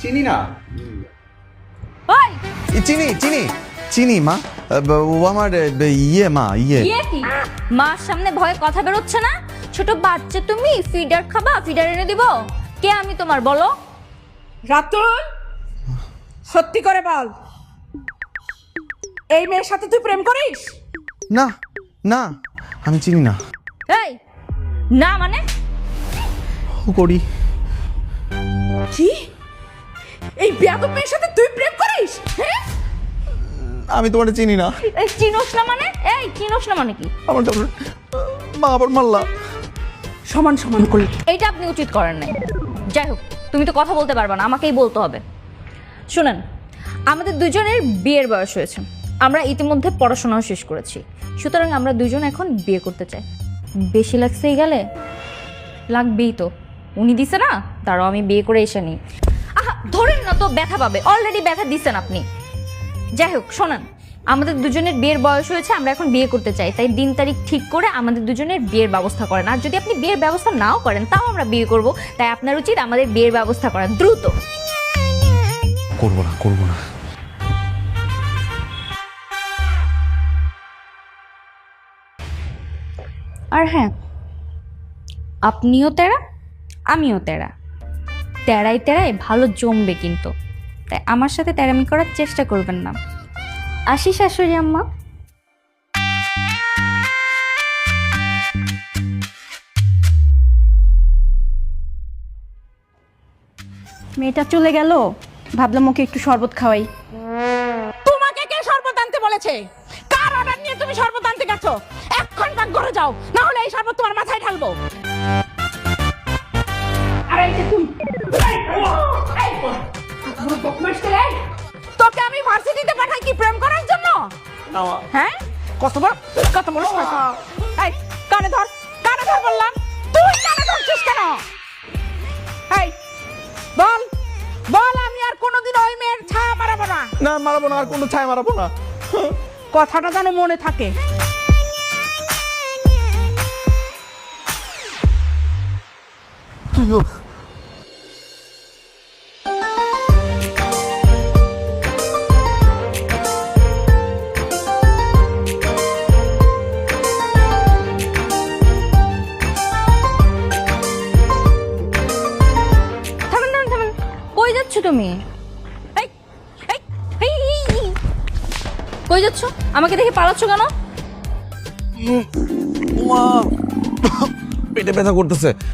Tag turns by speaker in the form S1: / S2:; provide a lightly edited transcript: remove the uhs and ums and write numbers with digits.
S1: চিনি না।
S2: ওই
S1: চিনি চিনি চিনি মা, ও আমার ইয়ে মা, ইয়ে।
S2: ইয়ে কি? মার সামনে ভয়ে কথা বেরোচ্ছে না? ছোট বাচ্চা তুমি, ফিডার খাবা? ফিডার এনে দিব? কে আমি তোমার, বলো?
S3: রাতুল, সত্যি করে বল, এই মেয়ের সাথে তুই প্রেম করিস?
S1: না না, আমি চিনি না।
S2: এই না মানে?
S1: ও করি।
S3: কি? এই বেয়াদব মেয়ের সাথে তুই প্রেম করিস? হ্যাঁ,
S1: আমি তোমার চিনি না।
S2: এই চিনোস না মানে? এই চিনোস না মানে কি?
S1: আমার মা আবার মারলা।
S3: সমান সমান করলি।
S2: এইটা আপনি উচিত করেন নাই। যাই হোক, তুমি তো কথা বলতে পারবা না, আমাকেই বলতে হবে। শুনেন, আমাদের দুজনের বিয়ের বয়স হয়েছে, আমরা ইতিমধ্যে পড়াশোনাও শেষ করেছি, সুতরাং আমরা দুজন এখন বিয়ে করতে চাই। বেশি লাগছেই গেলে? লাগবেই তো, উনি দিছে না, তারও আমি বিয়ে করে এসে নিই। আহা ধরেন না তো, ব্যথা পাবে, অলরেডি ব্যথা দিচ্ছেন আপনি। যাই হোক শোনেন, আমাদের দুজনের বিয়ের বয়স হয়েছে, আমরা এখন বিয়ে করতে চাই, তাই দিন তারিখ ঠিক করে আমাদের দুজনের বিয়ের ব্যবস্থা করেন। আর যদি আপনি বিয়ের ব্যবস্থা নাও করেন তাও আমরা বিয়ে করব, তাই আপনার উচিত আমাদের বিয়ের ব্যবস্থা করা দ্রুত।
S1: করবো না, করবো না।
S2: আর হ্যাঁ, আপনিও তেরা, আমিও তেরা, তেরাই তেরাই ভালো জমবে কিন্তু, তাই আমার সাথে তেরামি করার চেষ্টা করবেন না। আসি শাশুড়ি আম্মা।
S4: মেয়েটা চলে গেল, ভাবলাম ওকে একটু শরবত খাওয়াই।
S3: তোমাকে কে শরবত আনতে বলেছে? কার অর্ডার নিয়ে তুমি শরবত আনতে গেছো? এক্ষণ পাক ঘরে যাও, না হলে এই শরবত তোমার মাথায় ঢালবো। আরে এই যে তুমি, তোকে আমি ভার্সিটিতে পাঠাই কি প্রেম করার জন্য? হ্যাঁ, কত বড় কথা। এই কানে ধর, কানে ধর বললাম। তুই কানে ধরছিস কেন? এই বল বল, আমি আর কোনোদিন ওই মেয়ের ছায়া মারাবো না।
S1: না মারাবো না, আর কোনো ছাই মারাবো না।
S3: কথাটা যেন মনে থাকে।
S1: তুইও
S2: থামেন থামেন থামেন, কই যাচ্ছ তুমি? এই এই এই, এই, কই যাচ্ছ? আমাকে দেখে পালাচ্ছ কেন?
S1: মা পেটে ব্যথা করতেছে।